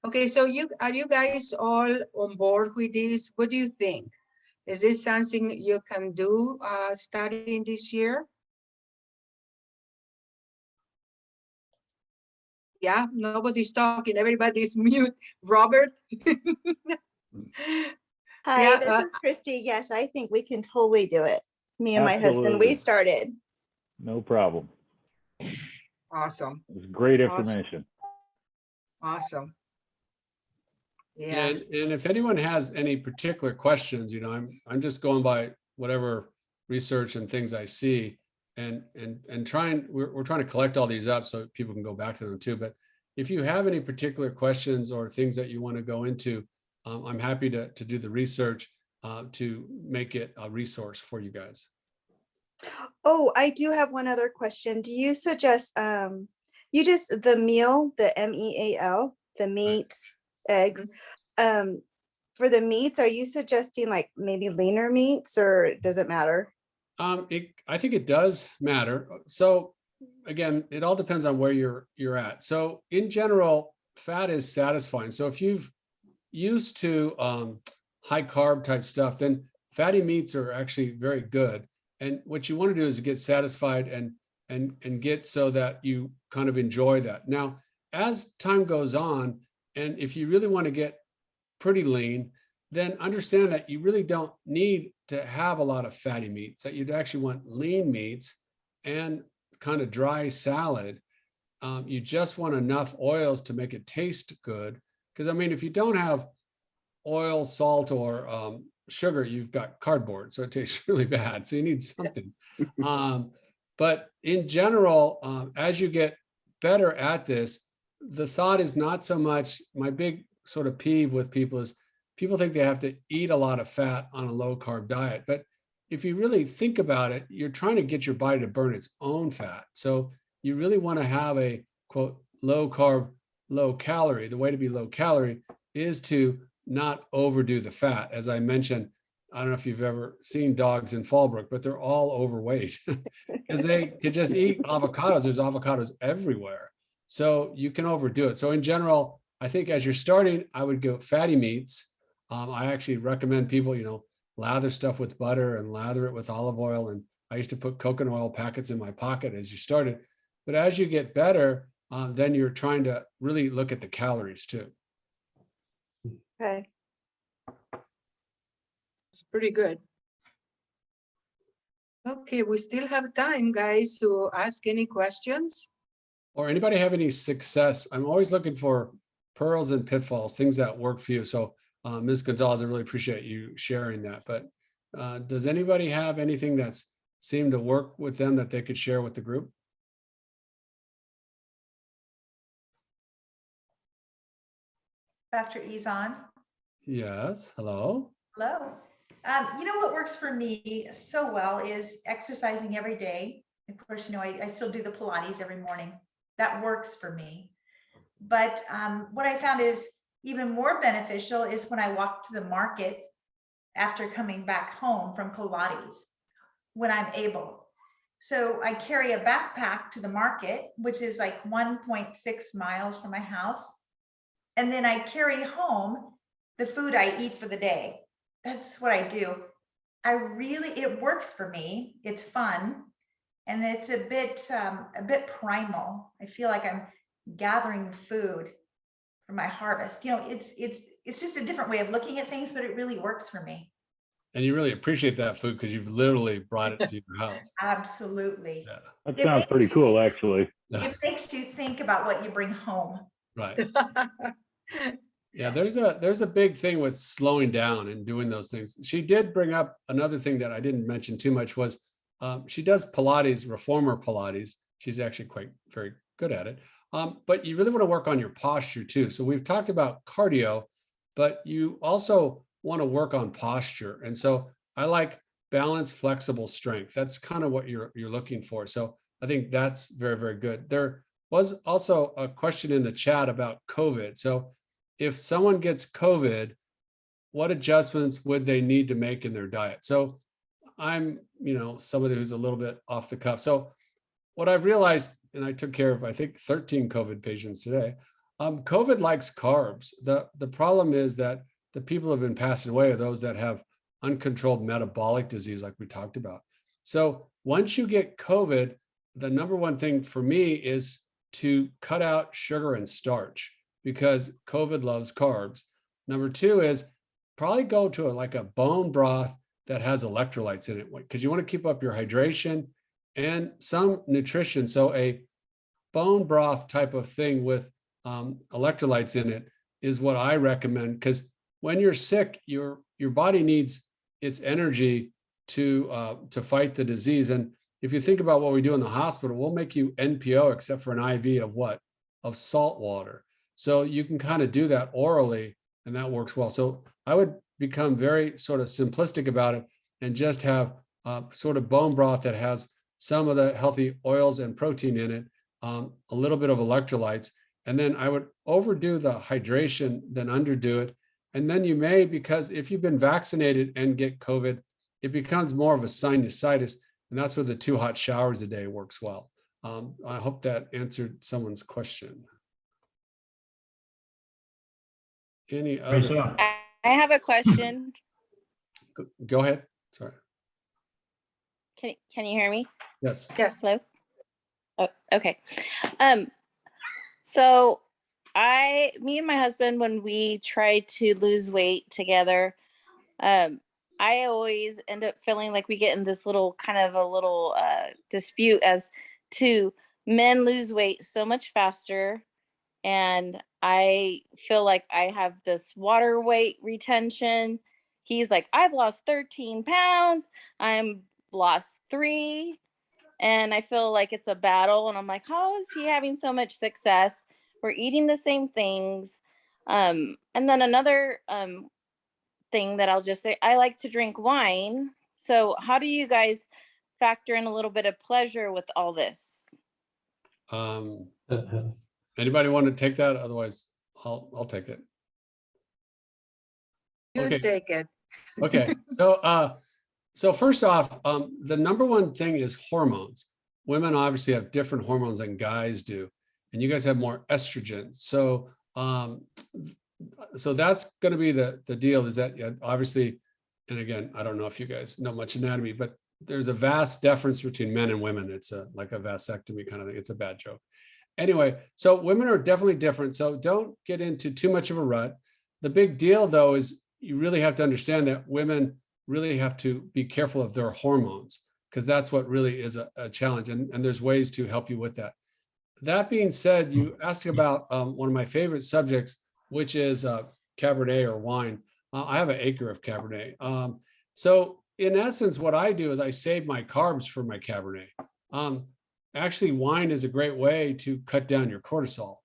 Okay, so are you guys all on board with this? What do you think? Is this something you can do starting this year? Yeah, nobody's talking. Everybody's mute. Robert? Hi, Yeah, this is Christy. Yes, I think we can totally do it. Me and my husband, we Absolutely. started. No problem. awesome, It was great Awesome. information. awesome. Yeah, And if anyone has any particular questions, I'm just going by whatever research and things I see and we're trying to collect all these up so people can go back to them too. But if you have any particular questions or things that you want to go into, I'm happy to do the research to make it a resource for you guys. Oh, I do have one other question. Do you suggest the meal, the MEAL, the meats, eggs? For the meats, are you suggesting like maybe leaner meats, or does it matter? I think it does matter. So again, it all depends on where you're at. So in general, fat is satisfying. So if you've used to high carb type stuff, then fatty meats are actually very good. And what you want to do is get satisfied and get so that you kind of enjoy that. Now, as time goes on, and if you really want to get pretty lean, then understand that you really don't need to have a lot of fatty meats, that you'd actually want lean meats and kind of dry salad. You just want enough oils to make it taste good. Because I mean, if you don't have oil, salt, or sugar, you've got cardboard, so it tastes really bad. So you need something. But in general, as you get better at this, the thought is not so much, my big sort of peeve with people is people think they have to eat a lot of fat on a low carb diet. But if you really think about it, you're trying to get your body to burn its own fat. So you really want to have a quote, low carb, low calorie. The way to be low calorie is to not overdo the fat. As I mentioned, I don't know if you've ever seen dogs in Fallbrook, but they're all overweight because they could just eat avocados. There's avocados everywhere. So you can overdo it. So in general, I think as you're starting, I would go fatty meats. I actually recommend people, lather stuff with butter and lather it with olive oil. And I used to put coconut oil packets in my pocket as you started. But as you get better, then you're trying to really look at the calories too. Okay. it's pretty good. Okay, we still have time, guys, to ask any questions. Or anybody have any success? I'm always looking for pearls and pitfalls, things that work for you. So Ms. Gonzalez, I really appreciate you sharing that. But does anybody have anything that's seemed to work with them that they could share with the group? Dr. Izan. Yes, hello. Hello. You know what works for me so well is exercising every day. Of course, I still do the Pilates every morning. That works for me. But what I found is even more beneficial is when I walk to the market after coming back home from Pilates, when I'm able. So I carry a backpack to the market, which is like 1.6 miles from my house. And then I carry home the food I eat for the day. That's what I do. It works for me. It's fun. And it's a bit primal. I feel like I'm gathering food for my harvest. It's just a different way of looking at things, but it really works for me. And you really appreciate that food because you've literally brought it to your house. Absolutely. Yeah. That sounds pretty cool, actually. It makes you think about what you bring home. Right. Yeah, there's a big thing with slowing down and doing those things. She did bring up another thing that I didn't mention too much was she does Pilates, reformer Pilates. She's actually very good at it. But you really want to work on your posture too. So we've talked about cardio, but you also want to work on posture. And so I like balanced, flexible strength. That's kind of what you're looking for. So I think that's very, very good. There was also a question in the chat about COVID. So if someone gets COVID, what adjustments would they need to make in their diet? So I'm, somebody who's a little bit off the cuff. So what I've realized, and I took care of, I think, 13 COVID patients today. COVID likes carbs. The problem is that the people who have been passing away are those that have uncontrolled metabolic disease, like we talked about. So once you get COVID, the number one thing for me is to cut out sugar and starch because COVID loves carbs. Number two is probably go to like a bone broth that has electrolytes in it because you want to keep up your hydration and some nutrition. So a bone broth type of thing with electrolytes in it is what I recommend, because when you're sick, your body needs its energy to fight the disease. And if you think about what we do in the hospital, we'll make you NPO except for an IV of what? Of salt water. So you can kind of do that orally, and that works well. So I would become very sort of simplistic about it and just have sort of bone broth that has some of the healthy oils and protein in it, a little bit of electrolytes. And then I would overdo the hydration, then underdo it. And then you may, because if you've been vaccinated and get COVID, it becomes more of a sinusitis. And that's where the 2 hot showers a day works well. I hope that answered someone's question. Any other? I have a question. Go ahead. Sorry. Can you hear me? Yes. Yes. Hello? Oh, okay. So me and my husband, when we try to lose weight together, I always end up feeling like we get in this little dispute as to men lose weight so much faster. And I feel like I have this water weight retention. He's like, I've lost 13 pounds. I'm lost 3. And I feel like it's a battle. And I'm like, how is he having so much success? We're eating the same things. And then another thing that I'll just say, I like to drink wine. So how do you guys factor in a little bit of pleasure with all this? Anybody want to take that? Otherwise, I'll take it. You Okay. take it. Okay. So first off, the number one thing is hormones. Women obviously have different hormones than guys do, and you guys have more estrogen. So that's going to be the deal, is that obviously, and again, I don't know if you guys know much anatomy, but there's a vast difference between men and women. It's like a vasectomy kind of thing. It's a bad joke. Anyway, so women are definitely different. So don't get into too much of a rut. The big deal, though, is you really have to understand that women really have to be careful of their hormones, because that's what really is a challenge. And there's ways to help you with that. That being said, you asked about one of my favorite subjects, which is Cabernet or wine. I have an acre of Cabernet. So in essence, what I do is I save my carbs for my Cabernet. Actually, wine is a great way to cut down your cortisol,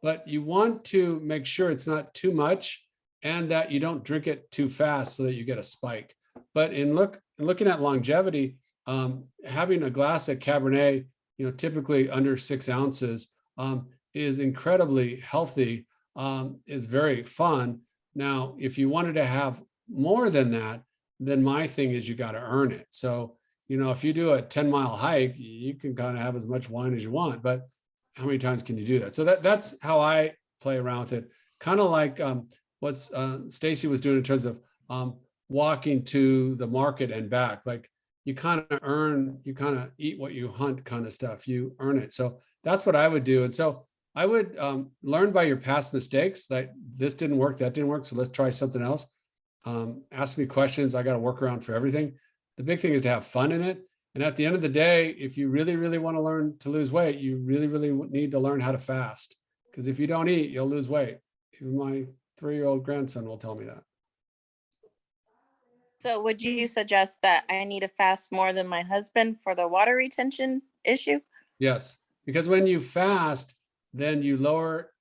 but you want to make sure it's not too much and that you don't drink it too fast so that you get a spike. But in looking at longevity, having a glass of Cabernet, typically under 6 ounces, is incredibly healthy, is very fun. Now, if you wanted to have more than that, then my thing is you got to earn it. So, if you do a 10-mile hike, you can kind of have as much wine as you want, but how many times can you do that? So that's how I play around with it. Kind of like what Stacy was doing in terms of walking to the market and back. Like you kind of eat what you hunt kind of stuff. You earn it. So that's what I would do. And so I would learn by your past mistakes. Like this didn't work, that didn't work. So let's try something else. Ask me questions. I got a workaround for everything. The big thing is to have fun in it. And at the end of the day, if you really, really want to learn to lose weight, you really, really need to learn how to fast. Because if you don't eat, you'll lose weight. Even my 3-year-old grandson will tell me that. So would you suggest that I need to fast more than my husband for the water retention issue? Yes, because when you fast, then you lower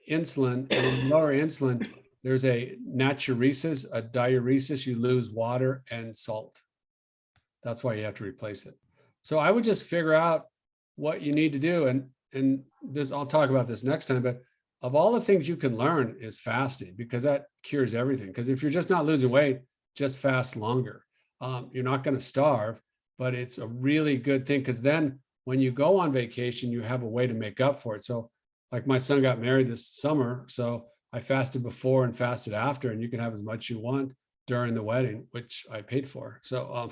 insulin, and when you lower insulin, there's a natriuresis, a diuresis, you lose water and salt. That's why you have to replace it. So I would just figure out what you need to do. And this, I'll talk about this next time, but of all the things you can learn is fasting, because that cures everything. Because if you're just not losing weight, just fast longer. You're not going to starve, but it's a really good thing, because then when you go on vacation, you have a way to make up for it. So like my son got married this summer, so I fasted before and fasted after, and you can have as much you want during the wedding, which I paid for. So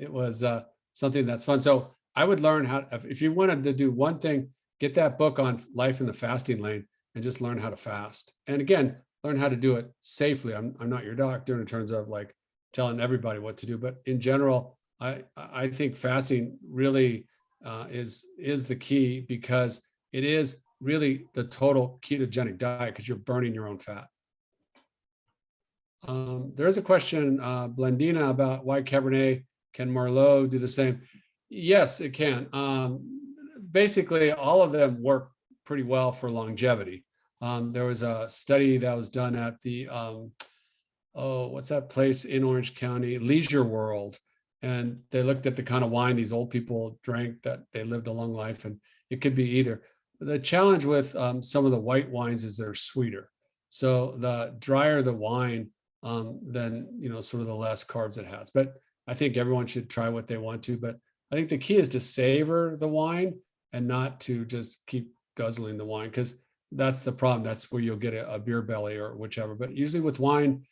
it was something that's fun. So I would learn how, if you wanted to do one thing, get that book on life in the fasting lane and just learn how to fast. And again, learn how to do it safely. I'm not your doctor in terms of like telling everybody what to do, but in general, I think fasting really is the key, because it is really the total ketogenic diet, because you're burning your own fat. There's a question, Blendina, about why Cabernet can Merlot do the same. Yes, it can. Basically, all of them work pretty well for longevity. There was a study that was done at the, what's that place in Orange County? Leisure World. And they looked at the kind of wine these old people drank, that they lived a long life, and it could be either. The challenge with some of the white wines is they're sweeter. So the drier the wine, then, sort of the less carbs it has. But I think everyone should try what they want to. But I think the key is to savor the wine and not to just keep guzzling the wine, because that's the problem. That's where you'll get a beer belly or whichever. But usually with wine,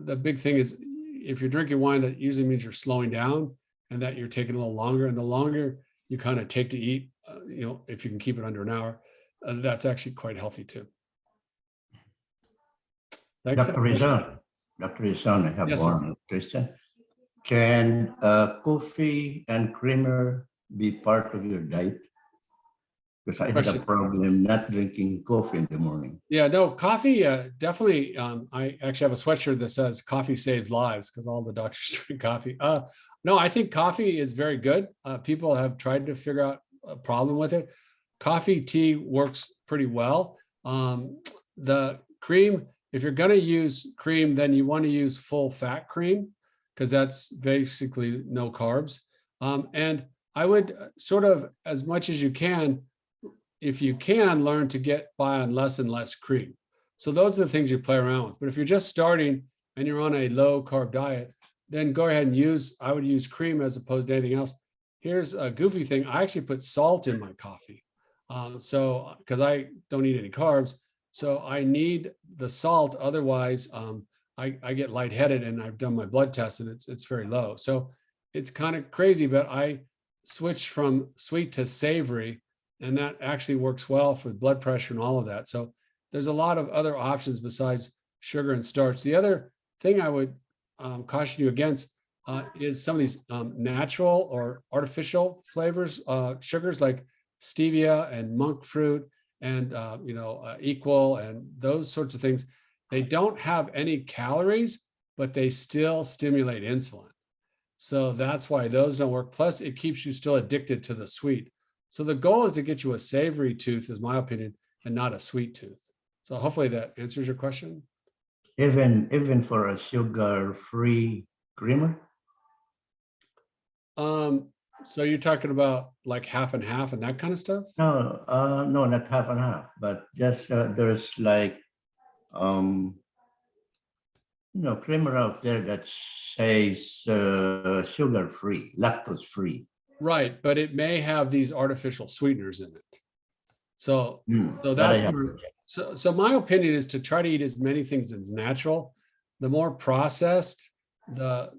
the big thing is, if you're drinking wine, that usually means you're slowing down and that you're taking a little longer. And the longer you kind of take to eat, if you can keep it under an hour, that's actually quite healthy too. Thanks. Dr. Rizon, I have Yes, one question. Can coffee and creamer be part of your diet? Because I had a Question. problem not drinking coffee in the morning. Yeah, no, coffee, definitely. I actually have a sweatshirt that says coffee saves lives, because all the doctors drink coffee. No, I think coffee is very good. People have tried to figure out a problem with it. Coffee, tea works pretty well. The cream, if you're going to use cream, then you want to use full fat cream, because that's basically no carbs. And I would sort of, as much as you can, if you can, learn to get by on less and less cream. So those are the things you play around with. But if you're just starting and you're on a low carb diet, then go ahead and I would use cream as opposed to anything else. Here's a goofy thing. I actually put salt in my coffee. So, because I don't eat any carbs, so I need the salt. Otherwise, I get lightheaded, and I've done my blood test and it's very low. So it's kind of crazy, but I switched from sweet to savory, and that actually works well for blood pressure and all of that. So there's a lot of other options besides sugar and starch. The other thing I would caution you against is some of these natural or artificial flavors, sugars like stevia and monk fruit and equal and those sorts of things. They don't have any calories, but they still stimulate insulin. So that's why those don't work. Plus, it keeps you still addicted to the sweet. So the goal is to get you a savory tooth, is my opinion, and not a sweet tooth. So hopefully that answers your question. Even for a sugar-free creamer? So you're talking about like half and half and that kind of stuff? No, no, not half and half, but just there's like, creamer out there that says sugar-free, lactose-free. Right, but it may have these artificial sweeteners in it. So, so that I that's have where, to check. so my opinion is to try to eat as many things as natural. The more processed, the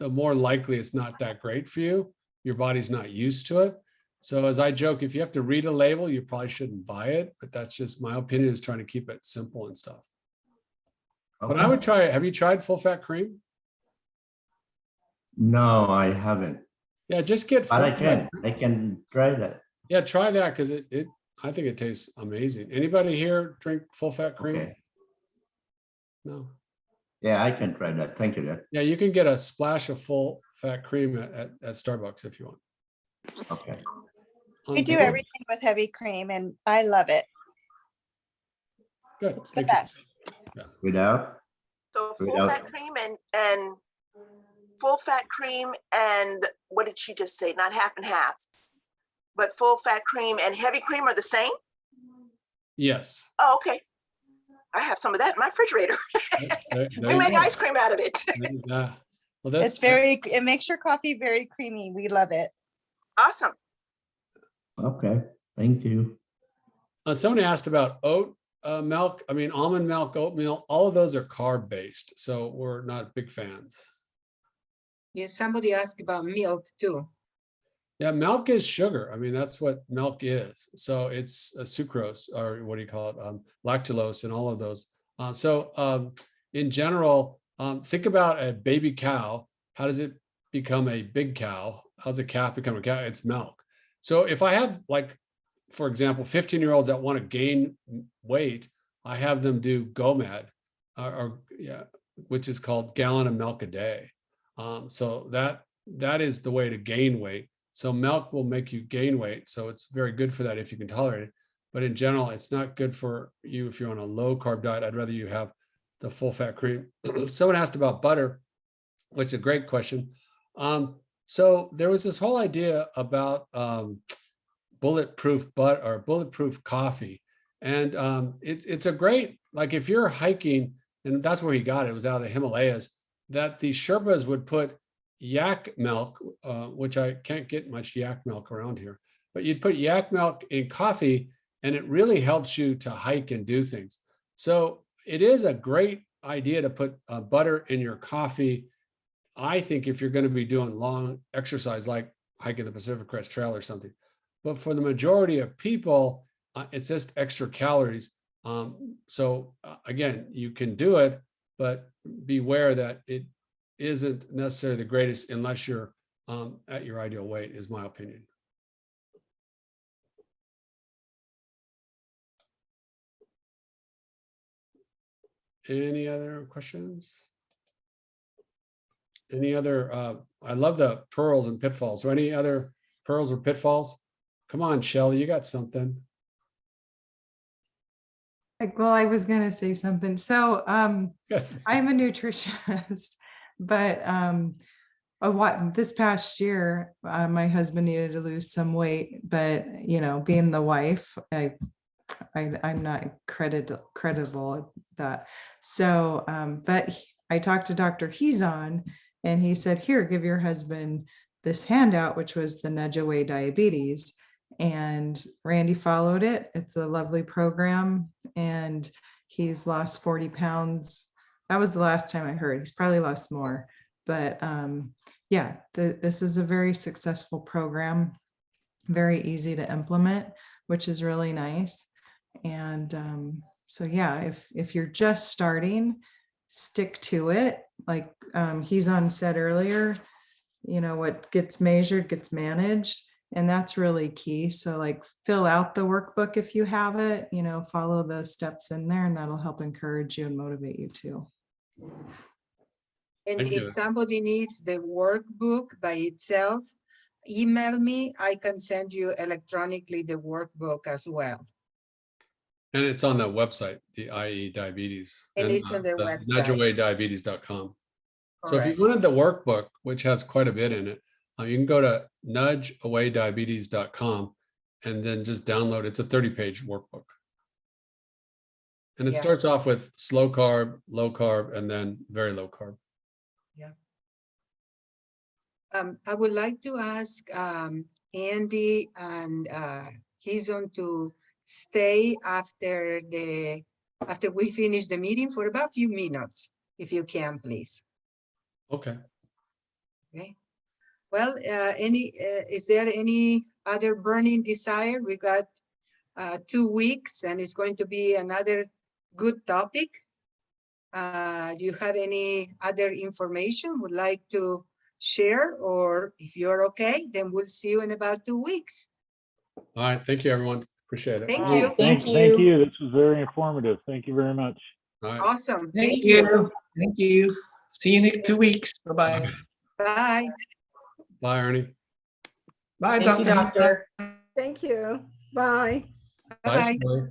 more likely it's not that great for you. Your body's not used to it. So as I joke, if you have to read a label, you probably shouldn't buy it. But that's just my opinion, is trying to keep it simple and stuff. But I would try it. Have you tried full fat cream? No, I haven't. Yeah, just get full But fat. I can try that. Yeah, try that, because I think it tastes amazing. Anybody here drink full fat cream? Okay. No. Yeah, I can try that. Thank you, Dad. Yeah, you can get a splash of full fat cream at Starbucks if you want. Okay. We do everything with heavy cream and I love it. Good. It's the Thank you. best. Without? So full Without- fat cream and full fat cream and what did she just say? Not half and half, but full fat cream and heavy cream are the same? Yes. Oh, okay. I have some of that in my refrigerator. There We you make go. ice cream out of it. Yeah. Well, that's It makes your coffee very creamy. We love it. Awesome. Okay, thank you. Someone asked about oat milk. I mean, almond milk, oatmeal, all of those are carb based. So we're not big fans. Yes, somebody asked about milk too. Yeah, milk is sugar. I mean, that's what milk is. So it's sucrose, or what do you call it? Lactulose and all of those. In general, think about a baby cow. How does it become a big cow? How does a calf become a cow? It's milk. So if I have, like, for example, 15-year-olds that want to gain weight, I have them do GOMAD, which is called gallon of milk a day. So that is the way to gain weight. So milk will make you gain weight. So it's very good for that if you can tolerate it. But in general, it's not good for you if you're on a low carb diet. I'd rather you have the full fat cream. Someone asked about butter, which is a great question. So there was this whole idea about bulletproof butter or bulletproof coffee. And it's a great, like if you're hiking, and that's where he got it, it was out of the Himalayas, that the Sherpas would put yak milk, which I can't get much yak milk around here, but you'd put yak milk in coffee and it really helps you to hike and do things. So it is a great idea to put butter in your coffee. I think if you're going to be doing long exercise, like hiking the Pacific Crest Trail or something, but for the majority of people, it's just extra calories. Again, you can do it, but beware that it isn't necessarily the greatest unless you're at your ideal weight, is my opinion. Any other questions? Any other, I love the pearls and pitfalls. So any other pearls or pitfalls? Come on, Shelley, you got something. Well, I was going to say something. So I'm a nutritionist, but this past year, my husband needed to lose some weight, but being the wife, I'm not credible at that. So, but I talked to Dr. Hezon, and he said, here, give your husband this handout, which was the Nudge Away Diabetes. And Randy followed it. It's a lovely program, and he's lost 40 pounds. That was the last time I heard. He's probably lost more, but this is a very successful program, very easy to implement, which is really nice. And if you're just starting, stick to it. Like Hezon said earlier, what gets measured gets managed. And that's really key. So like fill out the workbook if you have it, follow the steps in there, and that'll help encourage you and motivate you too. And if somebody needs the workbook by itself, email me. I can send you electronically the workbook as well. And it's on the website, the IE Diabetes. And it's on the website. NudgeAwayDiabetes.com. So if you wanted the workbook, which has quite a bit in it, you can go to nudgeawaydiabetes.com and then just download. It's a 30-page workbook. And it starts off with slow carb, low carb, and then very low carb. Yeah. I would like to ask Andy and Hezon to stay after we finish the meeting for about a few minutes, if you can, please. Okay. Okay. Well, is there any other burning desire? We got 2 weeks, and it's going to be another good topic. Do you have any other information would like to share? Or if you're okay, then we'll see you in about 2 weeks. All right. Thank you, everyone. Appreciate it. Thank you. Thank you. This was very informative. Thank you very much. All right. Awesome. Thank you. Thank you. See you in 2 weeks. Bye-bye. Okay. Bye. Bye, Ernie. Bye, Thank you, Doctor. Thank you. Bye. Bye, Bye. Shelley.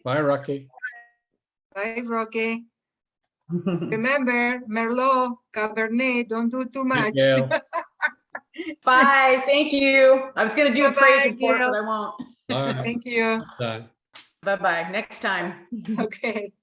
Bye, Rocky. Bye, Rocky. Remember, Merlot, Cabernet, don't do too much. Gail. Bye. Thank you. I was going to do a praise Bye-bye, report, Gail. but I won't. All right. Thank you. Bye. Bye-bye. Next time. Okay.